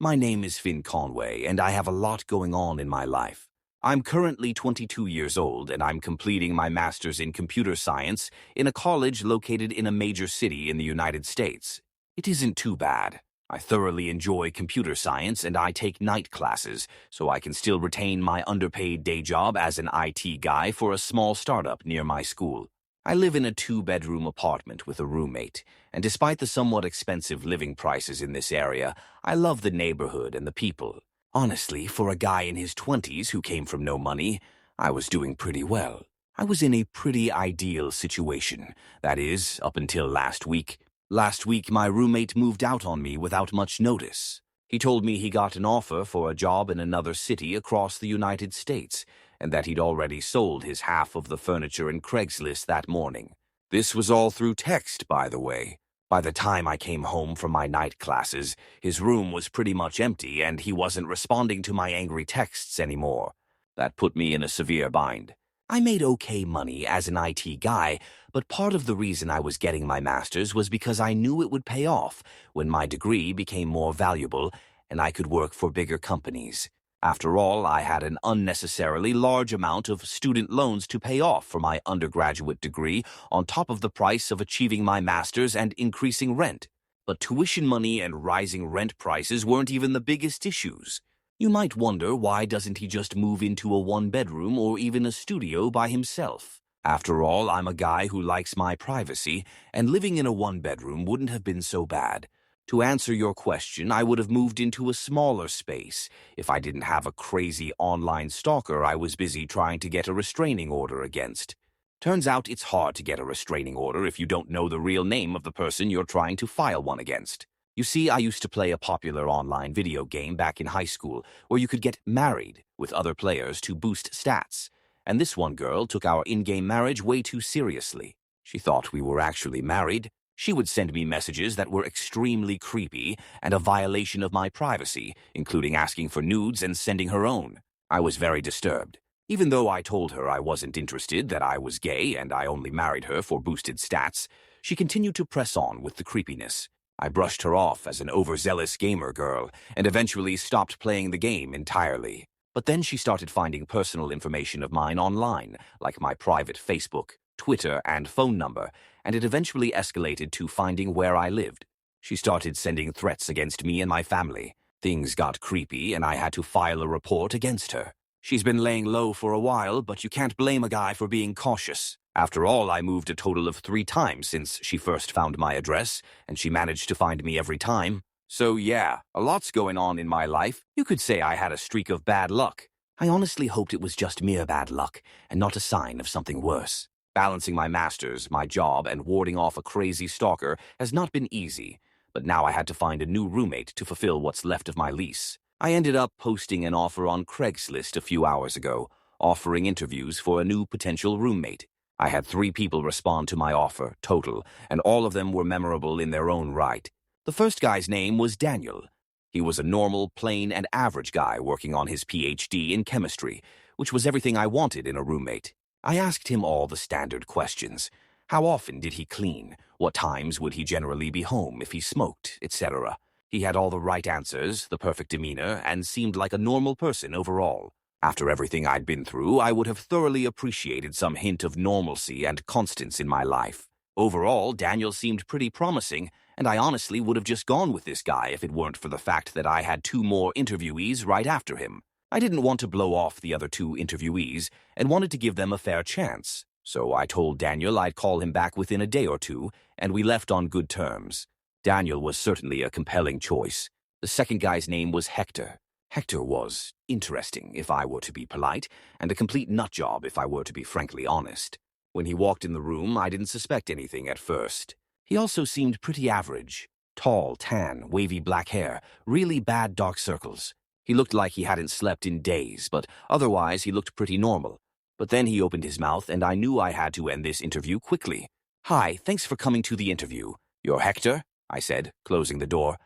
My name is Finn Conway, and I have a lot going on in my life. I'm currently 22 years old, and I'm completing my master's in computer science in a college located in a major city in the United States. It isn't too bad. I thoroughly enjoy computer science, and I take night classes, so I can still retain my underpaid day job as an IT guy for a small startup near my school. I live in a two-bedroom apartment with a roommate, and despite the somewhat expensive living prices in this area, I love the neighborhood and the people. Honestly, for a guy in his 20s who came from no money, I was doing pretty well. I was in a pretty ideal situation. That is, up until last week. Last week, my roommate moved out on me without much notice. He told me he got an offer for a job in another city across the United States, and that he'd already sold his half of the furniture in Craigslist that morning. This was all through text, by the way. By the time I came home from my night classes, his room was pretty much empty, and he wasn't responding to my angry texts anymore. That put me in a severe bind. I made okay money as an IT guy, but part of the reason I was getting my master's was because I knew it would pay off when my degree became more valuable and I could work for bigger companies. After all, I had an unnecessarily large amount of student loans to pay off for my undergraduate degree on top of the price of achieving my master's and increasing rent. But tuition money and rising rent prices weren't even the biggest issues. You might wonder, why doesn't he just move into a one-bedroom or even a studio by himself? After all, I'm a guy who likes my privacy, and living in a one-bedroom wouldn't have been so bad. To answer your question, I would have moved into a smaller space if I didn't have a crazy online stalker I was busy trying to get a restraining order against. Turns out it's hard to get a restraining order if you don't know the real name of the person you're trying to file one against. You see, I used to play a popular online video game back in high school where you could get married with other players to boost stats. And this one girl took our in-game marriage way too seriously. She thought we were actually married. She would send me messages that were extremely creepy and a violation of my privacy, including asking for nudes and sending her own. I was very disturbed. Even though I told her I wasn't interested, that I was gay and I only married her for boosted stats, she continued to press on with the creepiness. I brushed her off as an overzealous gamer girl and eventually stopped playing the game entirely. But then she started finding personal information of mine online, like my private Facebook, Twitter, and phone number, and it eventually escalated to finding where I lived. She started sending threats against me and my family. Things got creepy, and I had to file a report against her. She's been laying low for a while, but you can't blame a guy for being cautious. After all, I moved a total of 3 times since she first found my address, and she managed to find me every time. So yeah, a lot's going on in my life. You could say I had a streak of bad luck. I honestly hoped it was just mere bad luck, and not a sign of something worse. Balancing my master's, my job, and warding off a crazy stalker has not been easy, but now I had to find a new roommate to fulfill what's left of my lease. I ended up posting an offer on Craigslist a few hours ago, offering interviews for a new potential roommate. I had 3 people respond to my offer, total, and all of them were memorable in their own right. The first guy's name was Daniel. He was a normal, plain, and average guy working on his PhD in chemistry, which was everything I wanted in a roommate. I asked him all the standard questions. How often did he clean? What times would he generally be home if he smoked, etc.? He had all the right answers, the perfect demeanor, and seemed like a normal person overall. After everything I'd been through, I would have thoroughly appreciated some hint of normalcy and constance in my life. Overall, Daniel seemed pretty promising, and I honestly would have just gone with this guy if it weren't for the fact that I had 2 more interviewees right after him. I didn't want to blow off the other 2 interviewees and wanted to give them a fair chance. So I told Daniel I'd call him back within a day or 2, and we left on good terms. Daniel was certainly a compelling choice. The second guy's name was Hector. Hector was interesting, if I were to be polite, and a complete nutjob if I were to be frankly honest. When he walked in the room, I didn't suspect anything at first. He also seemed pretty average. Tall, tan, wavy black hair, really bad dark circles. He looked like he hadn't slept in days, but otherwise he looked pretty normal. But then he opened his mouth, and I knew I had to end this interview quickly. "Hi, thanks for coming to the interview. You're Hector?" I said, closing the door.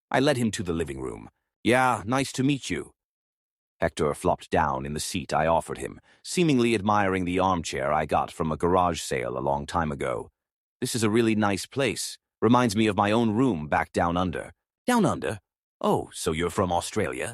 I led him to the living room. "Yeah, nice to meet you." Hector flopped down in the seat I offered him, seemingly admiring the armchair I got from a garage sale a long time ago. "This is a really nice place. Reminds me of my own room back down under." "Down under? Oh, so you're from Australia?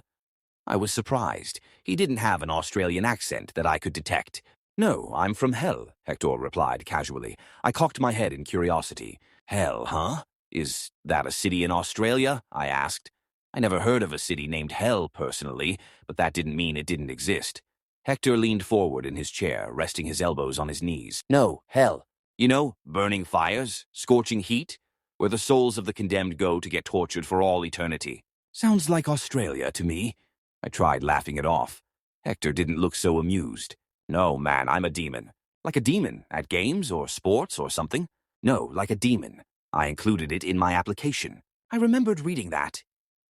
I was surprised. He didn't have an Australian accent that I could detect. No, I'm from Hell, Hector replied casually. I cocked my head in curiosity. Hell, huh? Is that a city in Australia? I asked. I never heard of a city named Hell personally, but that didn't mean it didn't exist. Hector leaned forward in his chair, resting his elbows on his knees. No, Hell. You know, burning fires, scorching heat, where the souls of the condemned go to get tortured for all eternity. Sounds like Australia to me. I tried laughing it off. Hector didn't look so amused. No, man, I'm a demon. Like a demon, at games or sports or something? No, like a demon. I included it in my application. I remembered reading that.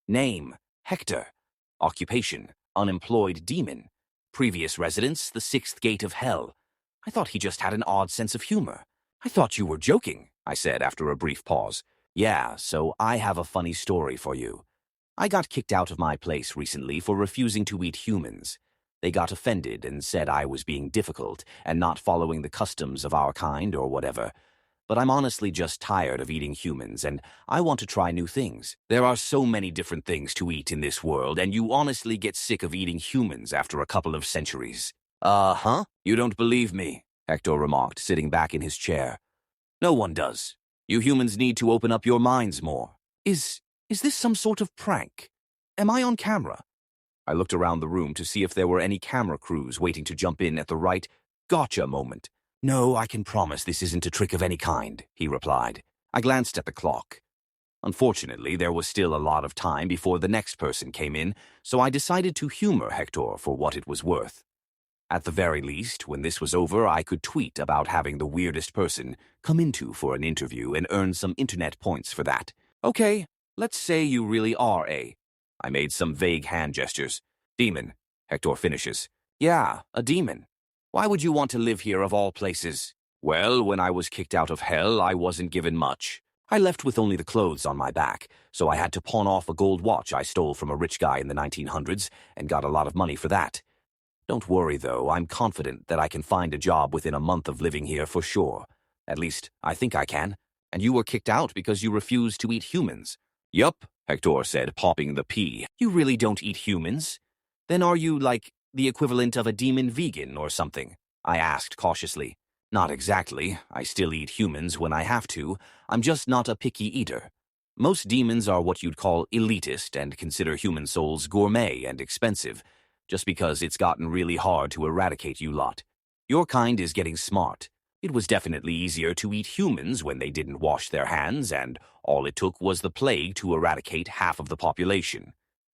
Name, Hector. Occupation, unemployed demon. Previous residence, the sixth gate of hell. I thought he just had an odd sense of humor. I thought you were joking, I said after a brief pause. Yeah, so I have a funny story for you. I got kicked out of my place recently for refusing to eat humans. They got offended and said I was being difficult and not following the customs of our kind or whatever. But I'm honestly just tired of eating humans, and I want to try new things. There are so many different things to eat in this world, and you honestly get sick of eating humans after a couple of centuries. Uh-huh? You don't believe me, Hector remarked, sitting back in his chair. No one does. You humans need to open up your minds more. Is this some sort of prank? Am I on camera? I looked around the room to see if there were any camera crews waiting to jump in at the right gotcha moment. No, I can promise this isn't a trick of any kind, he replied. I glanced at the clock. Unfortunately, there was still a lot of time before the next person came in, so I decided to humor Hector for what it was worth. At the very least, when this was over, I could tweet about having the weirdest person come into for an interview and earn some internet points for that. Okay, let's say you really are a... I made some vague hand gestures. Demon, Hector finishes. Yeah, a demon. Why would you want to live here of all places? Well, when I was kicked out of hell, I wasn't given much. I left with only the clothes on my back, so I had to pawn off a gold watch I stole from a rich guy in the 1900s and got a lot of money for that. Don't worry, though, I'm confident that I can find a job within a month of living here for sure. At least, I think I can. And you were kicked out because you refused to eat humans. Yup, Hector said, popping the pea. You really don't eat humans? Then are you, like, the equivalent of a demon vegan or something? I asked cautiously. Not exactly. I still eat humans when I have to. I'm just not a picky eater. Most demons are what you'd call elitist and consider human souls gourmet and expensive, just because it's gotten really hard to eradicate you lot. Your kind is getting smart. It was definitely easier to eat humans when they didn't wash their hands, and all it took was the plague to eradicate half of the population.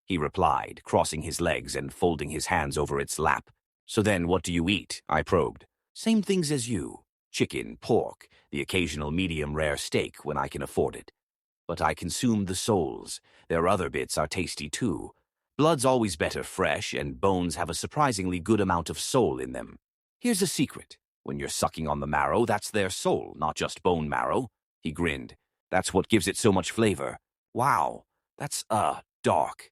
He replied, crossing his legs and folding his hands over its lap. So then what do you eat? I probed. Same things as you. Chicken, pork, the occasional medium-rare steak when I can afford it. But I consume the souls. Their other bits are tasty too. Blood's always better fresh, and bones have a surprisingly good amount of soul in them. Here's a secret. When you're sucking on the marrow, that's their soul, not just bone marrow. He grinned. That's what gives it so much flavor. Wow, that's, dark.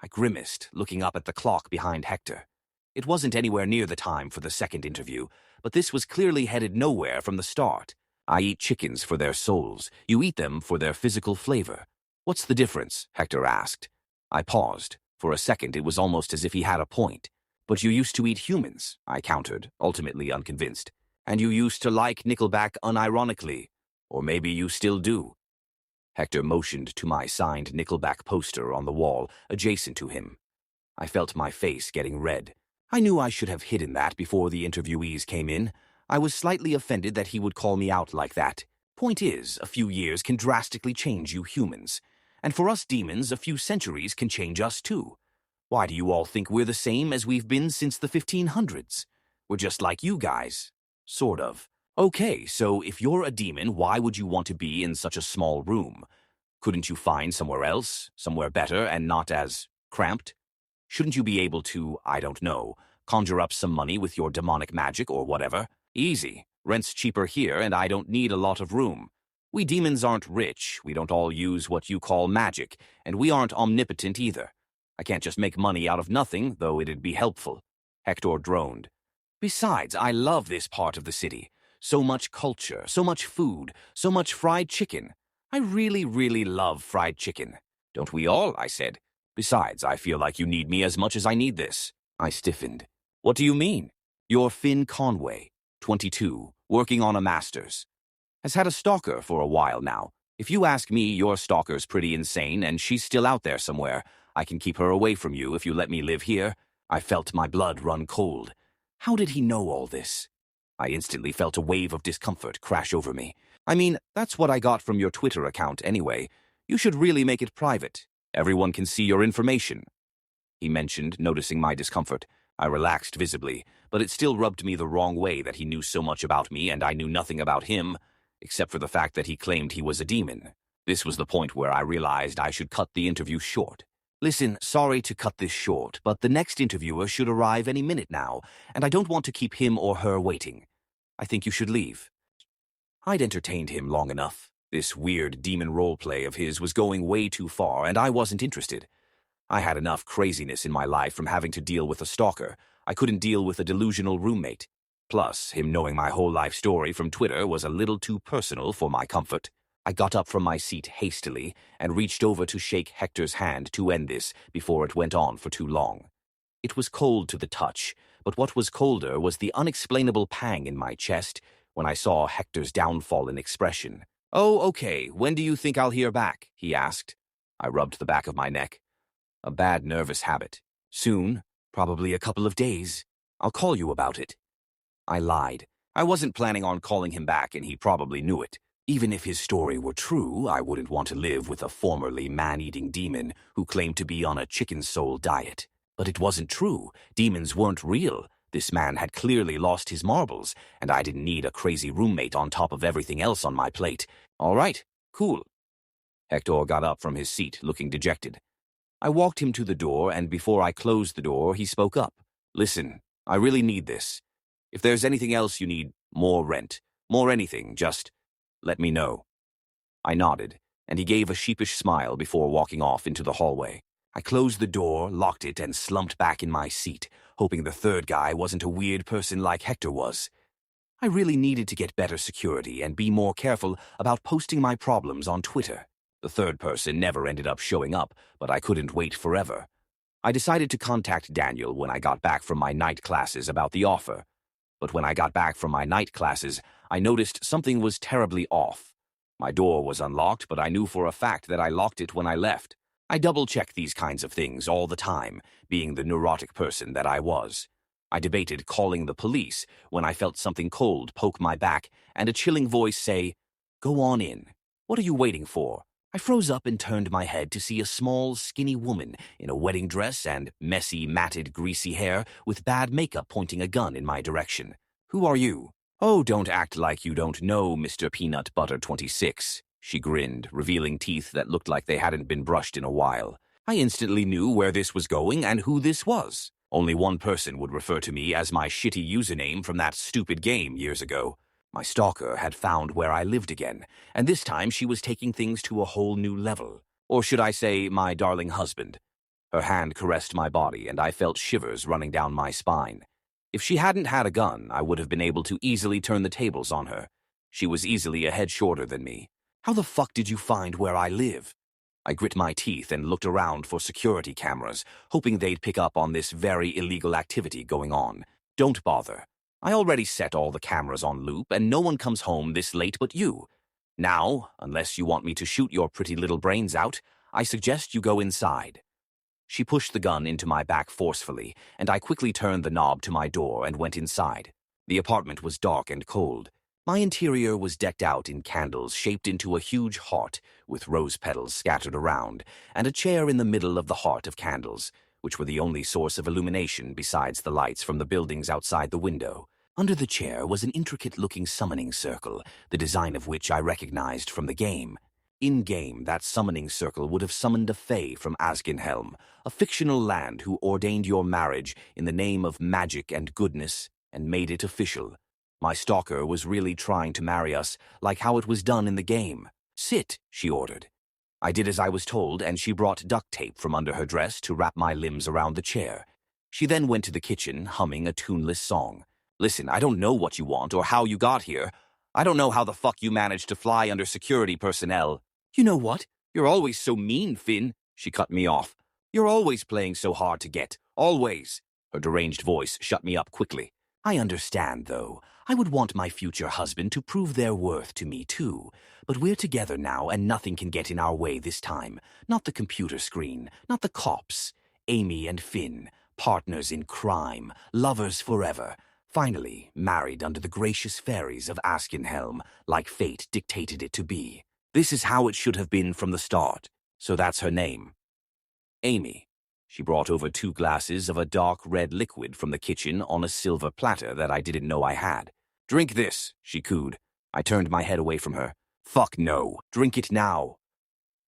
I grimaced, looking up at the clock behind Hector. It wasn't anywhere near the time for the second interview, but this was clearly headed nowhere from the start. I eat chickens for their souls. You eat them for their physical flavor. What's the difference? Hector asked. I paused. For a second, it was almost as if he had a point. But you used to eat humans, I countered, ultimately unconvinced. And you used to like Nickelback unironically. Or maybe you still do. Hector motioned to my signed Nickelback poster on the wall adjacent to him. I felt my face getting red. I knew I should have hidden that before the interviewees came in. I was slightly offended that he would call me out like that. Point is, a few years can drastically change you humans. And for us demons, a few centuries can change us too. Why do you all think we're the same as we've been since the 1500s? We're just like you guys. Sort of. Okay, so if you're a demon, why would you want to be in such a small room? Couldn't you find somewhere else, somewhere better and not as cramped? Shouldn't you be able to, I don't know, conjure up some money with your demonic magic or whatever? Easy. Rent's cheaper here and I don't need a lot of room. We demons aren't rich, we don't all use what you call magic, and we aren't omnipotent either. I can't just make money out of nothing, though it'd be helpful. Hector droned. Besides, I love this part of the city. So much culture, so much food, so much fried chicken. I really, really love fried chicken. Don't we all? I said. Besides, I feel like you need me as much as I need this. I stiffened. What do you mean? You're Finn Conway, 22, working on a master's. Has had a stalker for a while now. If you ask me, your stalker's pretty insane and she's still out there somewhere. I can keep her away from you if you let me live here. I felt my blood run cold. How did he know all this? I instantly felt a wave of discomfort crash over me. I mean, that's what I got from your Twitter account anyway. You should really make it private. Everyone can see your information. He mentioned, noticing my discomfort. I relaxed visibly, but it still rubbed me the wrong way that he knew so much about me and I knew nothing about him, except for the fact that he claimed he was a demon. This was the point where I realized I should cut the interview short. Listen, sorry to cut this short, but the next interviewer should arrive any minute now, and I don't want to keep him or her waiting. I think you should leave. I'd entertained him long enough. This weird demon roleplay of his was going way too far, and I wasn't interested. I had enough craziness in my life from having to deal with a stalker. I couldn't deal with a delusional roommate. Plus, him knowing my whole life story from Twitter was a little too personal for my comfort. I got up from my seat hastily and reached over to shake Hector's hand to end this before it went on for too long. It was cold to the touch, but what was colder was the unexplainable pang in my chest when I saw Hector's downfallen expression. "Oh, okay, when do you think I'll hear back?" he asked. I rubbed the back of my neck. A bad nervous habit. Soon, probably a couple of days. I'll call you about it. I lied. I wasn't planning on calling him back, and he probably knew it. Even if his story were true, I wouldn't want to live with a formerly man-eating demon who claimed to be on a chicken soul diet. But it wasn't true. Demons weren't real. This man had clearly lost his marbles, and I didn't need a crazy roommate on top of everything else on my plate. All right, cool. Hector got up from his seat, looking dejected. I walked him to the door, and before I closed the door, he spoke up. Listen, I really need this. If there's anything else you need, more rent, more anything, just let me know. I nodded, and he gave a sheepish smile before walking off into the hallway. I closed the door, locked it, and slumped back in my seat, hoping the third guy wasn't a weird person like Hector was. I really needed to get better security and be more careful about posting my problems on Twitter. The third person never ended up showing up, but I couldn't wait forever. I decided to contact Daniel when I got back from my night classes about the offer. But when I got back from my night classes, I noticed something was terribly off. My door was unlocked, but I knew for a fact that I locked it when I left. I double-checked these kinds of things all the time, being the neurotic person that I was. I debated calling the police when I felt something cold poke my back and a chilling voice say, "Go on in. What are you waiting for?" I froze up and turned my head to see a small, skinny woman in a wedding dress and messy, matted, greasy hair with bad makeup pointing a gun in my direction. "Who are you?" "Oh, don't act like you don't know, Mr. Peanut Butter 26. She grinned, revealing teeth that looked like they hadn't been brushed in a while. I instantly knew where this was going and who this was. Only one person would refer to me as my shitty username from that stupid game years ago. My stalker had found where I lived again, and this time she was taking things to a whole new level. Or should I say, my darling husband. Her hand caressed my body, and I felt shivers running down my spine. If she hadn't had a gun, I would have been able to easily turn the tables on her. She was easily a head shorter than me. "How the fuck did you find where I live?" I grit my teeth and looked around for security cameras, hoping they'd pick up on this very illegal activity going on. "Don't bother. I already set all the cameras on loop, and no one comes home this late but you. Now, unless you want me to shoot your pretty little brains out, I suggest you go inside." She pushed the gun into my back forcefully, and I quickly turned the knob to my door and went inside. The apartment was dark and cold. My interior was decked out in candles shaped into a huge heart with rose petals scattered around, and a chair in the middle of the heart of candles, which were the only source of illumination besides the lights from the buildings outside the window. Under the chair was an intricate-looking summoning circle, the design of which I recognized from the game. In-game, that summoning circle would have summoned a fae from Asgenhelm, a fictional land who ordained your marriage in the name of magic and goodness and made it official. My stalker was really trying to marry us, like how it was done in the game. "Sit," she ordered. I did as I was told, and she brought duct tape from under her dress to wrap my limbs around the chair. She then went to the kitchen, humming a tuneless song. "Listen, I don't know what you want or how you got here. I don't know how the fuck you managed to fly under security personnel." "You know what? You're always so mean, Finn. She cut me off. You're always playing so hard to get. Always. Her deranged voice shut me up quickly. I understand, though. I would want my future husband to prove their worth to me, too. But we're together now, and nothing can get in our way this time. Not the computer screen, not the cops. Amy and Finn, partners in crime, lovers forever. Finally, married under the gracious fairies of Askenhelm, like fate dictated it to be. This is how it should have been from the start. So that's her name. Amy. She brought over 2 glasses of a dark red liquid from the kitchen on a silver platter that I didn't know I had. Drink this, she cooed. I turned my head away from her. Fuck no. Drink it now.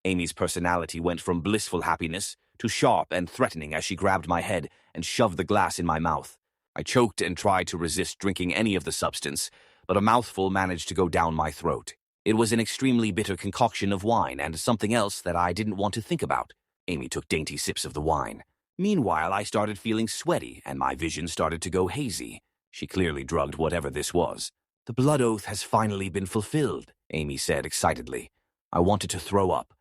Amy's personality went from blissful happiness to sharp and threatening as she grabbed my head and shoved the glass in my mouth. I choked and tried to resist drinking any of the substance, but a mouthful managed to go down my throat. It was an extremely bitter concoction of wine and something else that I didn't want to think about. Amy took dainty sips of the wine. Meanwhile, I started feeling sweaty, and my vision started to go hazy. She clearly drugged whatever this was. The blood oath has finally been fulfilled, Amy said excitedly. I wanted to throw up.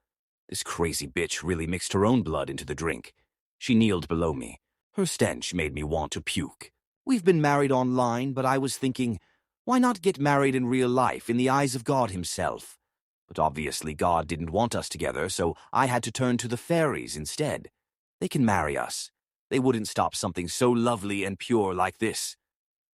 This crazy bitch really mixed her own blood into the drink. She kneeled below me. Her stench made me want to puke. We've been married online, but I was thinking, why not get married in real life in the eyes of God himself? But obviously God didn't want us together, so I had to turn to the fairies instead. They can marry us. They wouldn't stop something so lovely and pure like this.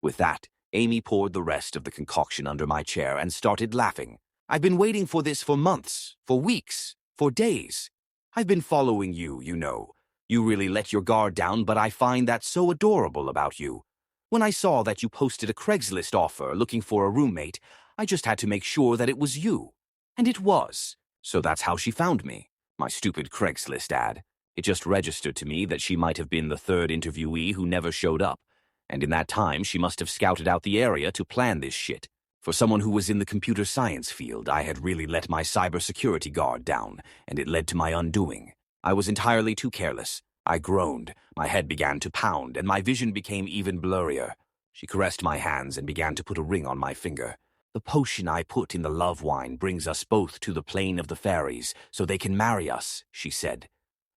With that, Amy poured the rest of the concoction under my chair and started laughing. I've been waiting for this for months, for weeks, for days. I've been following you, you know. You really let your guard down, but I find that so adorable about you. When I saw that you posted a Craigslist offer looking for a roommate, I just had to make sure that it was you. And it was. So that's how she found me. My stupid Craigslist ad. It just registered to me that she might have been the 3rd interviewee who never showed up. And in that time, she must have scouted out the area to plan this shit. For someone who was in the computer science field, I had really let my cybersecurity guard down, and it led to my undoing. I was entirely too careless. I groaned, my head began to pound, and my vision became even blurrier. She caressed my hands and began to put a ring on my finger. The potion I put in the love wine brings us both to the plane of the fairies, so they can marry us, she said.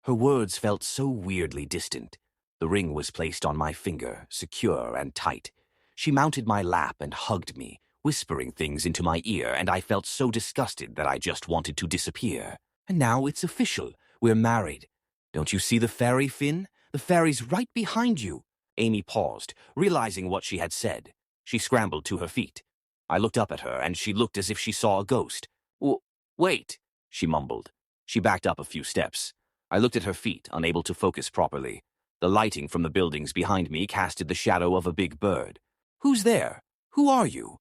Her words felt so weirdly distant. The ring was placed on my finger, secure and tight. She mounted my lap and hugged me, whispering things into my ear, and I felt so disgusted that I just wanted to disappear. And now it's official. We're married. Don't you see the fairy, Finn? The fairy's right behind you. Amy paused, realizing what she had said. She scrambled to her feet. I looked up at her, and she looked as if she saw a ghost. Wait, she mumbled. She backed up a few steps. I looked at her feet, unable to focus properly. The lighting from the buildings behind me casted the shadow of a big bird. Who's there? Who are you?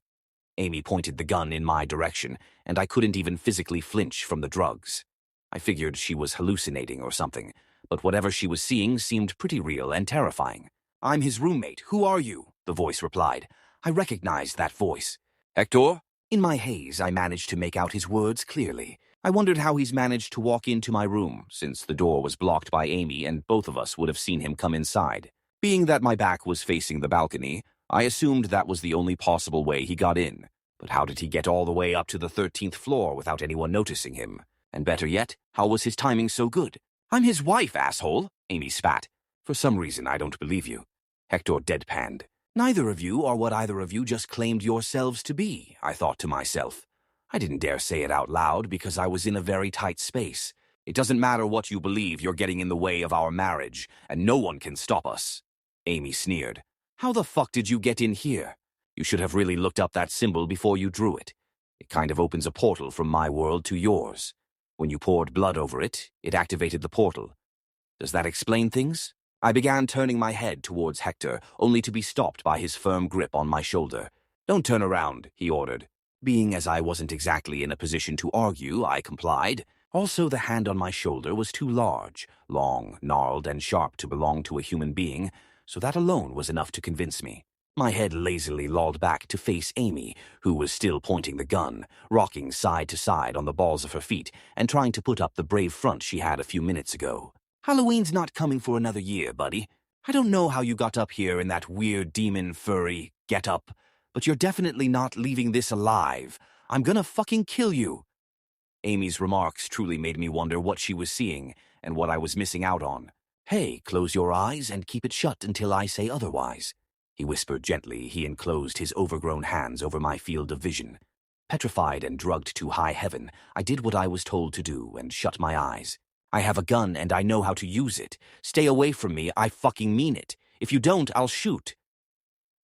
Amy pointed the gun in my direction, and I couldn't even physically flinch from the drugs. I figured she was hallucinating or something, but whatever she was seeing seemed pretty real and terrifying. I'm his roommate. Who are you? The voice replied. I recognized that voice. Hector? In my haze, I managed to make out his words clearly. I wondered how he's managed to walk into my room, since the door was blocked by Amy and both of us would have seen him come inside. Being that my back was facing the balcony, I assumed that was the only possible way he got in. But how did he get all the way up to the 13th floor without anyone noticing him? And better yet, how was his timing so good? I'm his wife, asshole, Amy spat. For some reason, I don't believe you. Hector deadpanned. Neither of you are what either of you just claimed yourselves to be, I thought to myself. I didn't dare say it out loud because I was in a very tight space. It doesn't matter what you believe, you're getting in the way of our marriage, and no one can stop us. Amy sneered. How the fuck did you get in here? You should have really looked up that symbol before you drew it. It kind of opens a portal from my world to yours. When you poured blood over it, it activated the portal. Does that explain things? I began turning my head towards Hector, only to be stopped by his firm grip on my shoulder. Don't turn around, he ordered. Being as I wasn't exactly in a position to argue, I complied. Also, the hand on my shoulder was too large, long, gnarled, and sharp to belong to a human being, so that alone was enough to convince me. My head lazily lolled back to face Amy, who was still pointing the gun, rocking side to side on the balls of her feet, and trying to put up the brave front she had a few minutes ago. Halloween's not coming for another year, buddy. I don't know how you got up here in that weird demon furry get-up, but you're definitely not leaving this alive. I'm gonna fucking kill you. Amy's remarks truly made me wonder what she was seeing, and what I was missing out on. "Hey, close your eyes and keep it shut until I say otherwise," he whispered gently. He enclosed his overgrown hands over my field of vision. Petrified and drugged to high heaven, I did what I was told to do and shut my eyes. "I have a gun and I know how to use it. Stay away from me, I fucking mean it. If you don't, I'll shoot."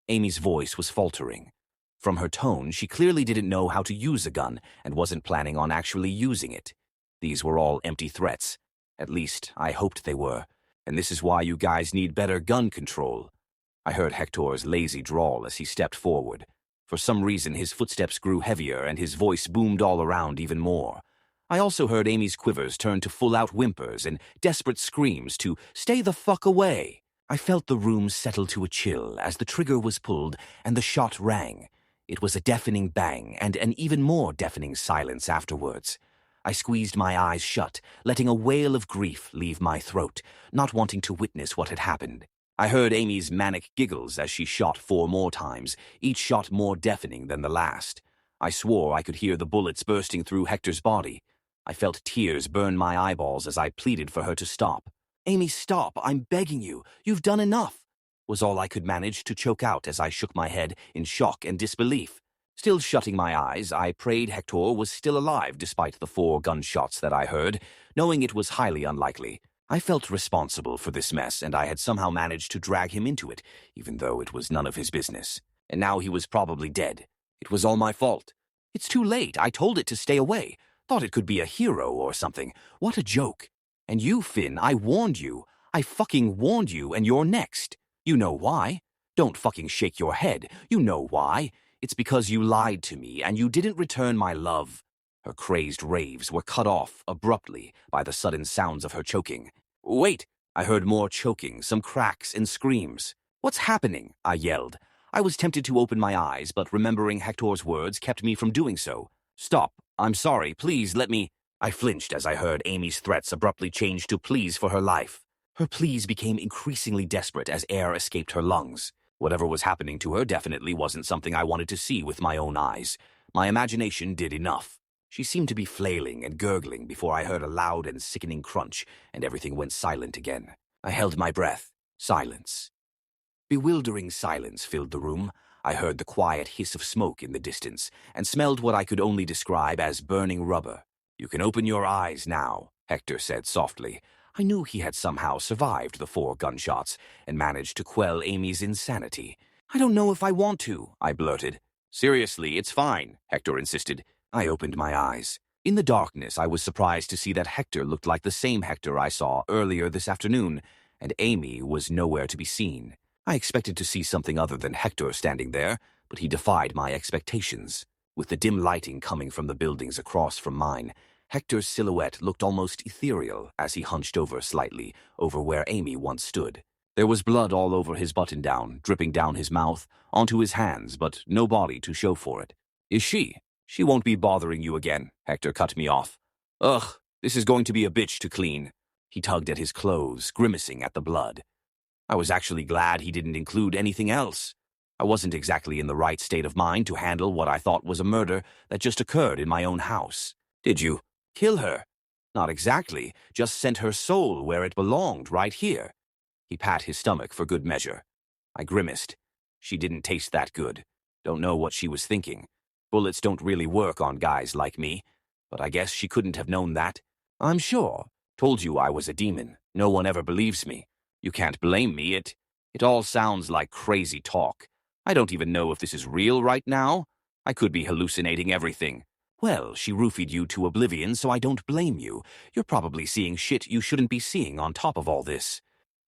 Amy's voice was faltering. From her tone, she clearly didn't know how to use a gun and wasn't planning on actually using it. These were all empty threats. At least, I hoped they were. And this is why you guys need better gun control. I heard Hector's lazy drawl as he stepped forward. For some reason, his footsteps grew heavier and his voice boomed all around even more. I also heard Amy's quivers turn to full-out whimpers and desperate screams to "stay the fuck away." I felt the room settle to a chill as the trigger was pulled and the shot rang. It was a deafening bang and an even more deafening silence afterwards. I squeezed my eyes shut, letting a wail of grief leave my throat, not wanting to witness what had happened. I heard Amy's manic giggles as she shot 4 more times, each shot more deafening than the last. I swore I could hear the bullets bursting through Hector's body. I felt tears burn my eyeballs as I pleaded for her to stop. "Amy, stop, I'm begging you. You've done enough," was all I could manage to choke out as I shook my head in shock and disbelief. Still shutting my eyes, I prayed Hector was still alive despite the 4 gunshots that I heard, knowing it was highly unlikely. I felt responsible for this mess, and I had somehow managed to drag him into it, even though it was none of his business. And now he was probably dead. It was all my fault. It's too late. I told it to stay away. Thought it could be a hero or something. What a joke. And you, Finn, I warned you. I fucking warned you, and you're next. You know why. Don't fucking shake your head. You know why. It's because you lied to me, and you didn't return my love. Her crazed raves were cut off abruptly by the sudden sounds of her choking. "Wait!" I heard more choking, some cracks and screams. "What's happening?" I yelled. I was tempted to open my eyes, but remembering Hector's words kept me from doing so. "Stop. I'm sorry. Please let me—" I flinched as I heard Amy's threats abruptly change to pleas for her life. Her pleas became increasingly desperate as air escaped her lungs. Whatever was happening to her definitely wasn't something I wanted to see with my own eyes. My imagination did enough. She seemed to be flailing and gurgling before I heard a loud and sickening crunch, and everything went silent again. I held my breath. Silence. Bewildering silence filled the room. I heard the quiet hiss of smoke in the distance, and smelled what I could only describe as burning rubber. "You can open your eyes now," Hector said softly. I knew he had somehow survived the 4 gunshots and managed to quell Amy's insanity. "I don't know if I want to," I blurted. "Seriously, it's fine," Hector insisted. I opened my eyes. In the darkness, I was surprised to see that Hector looked like the same Hector I saw earlier this afternoon, and Amy was nowhere to be seen. I expected to see something other than Hector standing there, but he defied my expectations. With the dim lighting coming from the buildings across from mine, Hector's silhouette looked almost ethereal as he hunched over slightly over where Amy once stood. There was blood all over his button-down, dripping down his mouth, onto his hands, but no body to show for it. "Is she? She won't be bothering you again," Hector cut me off. "Ugh, this is going to be a bitch to clean." He tugged at his clothes, grimacing at the blood. I was actually glad he didn't include anything else. I wasn't exactly in the right state of mind to handle what I thought was a murder that just occurred in my own house. "Did you kill her?" "Not exactly, just sent her soul where it belonged, right here." He pat his stomach for good measure. I grimaced. She didn't taste that good. Don't know what she was thinking. Bullets don't really work on guys like me, but I guess she couldn't have known that. "I'm sure. Told you I was a demon. No one ever believes me. You can't blame me. It all sounds like crazy talk. I don't even know if this is real right now. I could be hallucinating everything." "Well, she roofied you to oblivion, so I don't blame you. You're probably seeing shit you shouldn't be seeing on top of all this.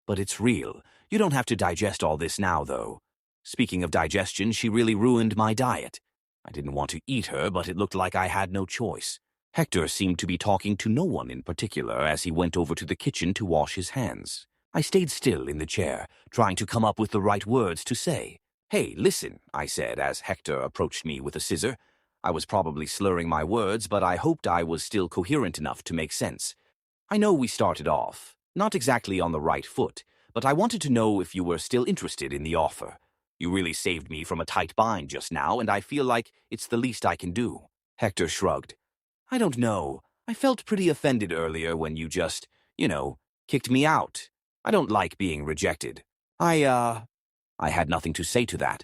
But it's real. You don't have to digest all this now, though. Speaking of digestion, she really ruined my diet. I didn't want to eat her, but it looked like I had no choice." Hector seemed to be talking to no one in particular as he went over to the kitchen to wash his hands. I stayed still in the chair, trying to come up with the right words to say. "Hey, listen," I said as Hector approached me with a scissor. I was probably slurring my words, but I hoped I was still coherent enough to make sense. "I know we started off, not exactly on the right foot, but I wanted to know if you were still interested in the offer. You really saved me from a tight bind just now, and I feel like it's the least I can do." Hector shrugged. "I don't know. I felt pretty offended earlier when you just, kicked me out. I don't like being rejected. I had nothing to say to that.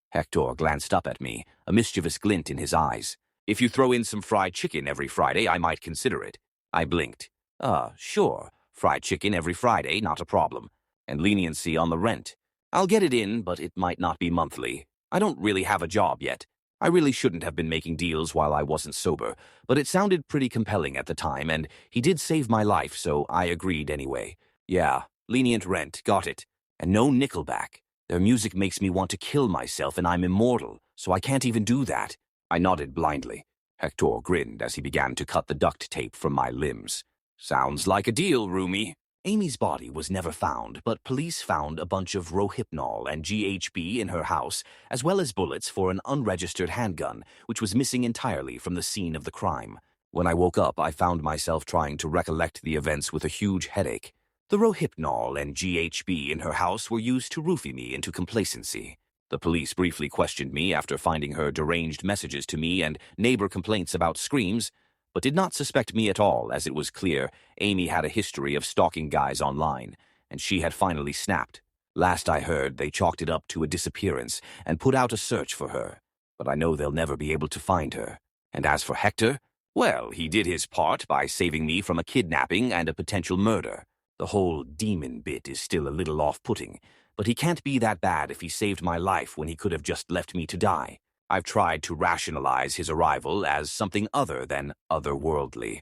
Hector glanced up at me, a mischievous glint in his eyes. If you throw in some fried chicken every Friday, I might consider it. I blinked. Sure. Fried chicken every Friday, not a problem. And leniency on the rent. I'll get it in, but it might not be monthly. I don't really have a job yet. I really shouldn't have been making deals while I wasn't sober, but it sounded pretty compelling at the time, and he did save my life, so I agreed anyway. Yeah, lenient rent, got it. And no Nickelback. Their music makes me want to kill myself, and I'm immortal, so I can't even do that. I nodded blindly. Hector grinned as he began to cut the duct tape from my limbs. Sounds like a deal, roomie. Amy's body was never found, but police found a bunch of rohypnol and GHB in her house, as well as bullets for an unregistered handgun, which was missing entirely from the scene of the crime. When I woke up, I found myself trying to recollect the events with a huge headache. The rohypnol and GHB in her house were used to roofie me into complacency. The police briefly questioned me after finding her deranged messages to me and neighbor complaints about screams, but did not suspect me at all, as it was clear Amy had a history of stalking guys online, and she had finally snapped. Last I heard, they chalked it up to a disappearance and put out a search for her, but I know they'll never be able to find her. And as for Hector, well, he did his part by saving me from a kidnapping and a potential murder. The whole demon bit is still a little off-putting, but he can't be that bad if he saved my life when he could have just left me to die. I've tried to rationalize his arrival as something other than otherworldly.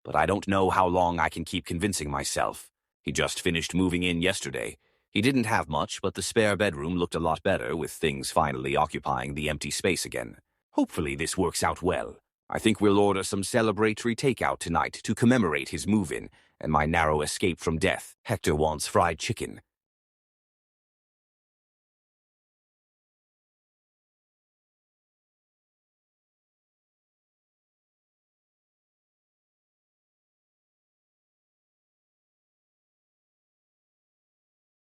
But I don't know how long I can keep convincing myself. He just finished moving in yesterday. He didn't have much, but the spare bedroom looked a lot better with things finally occupying the empty space again. Hopefully this works out well. I think we'll order some celebratory takeout tonight to commemorate his move-in and my narrow escape from death. Hector wants fried chicken.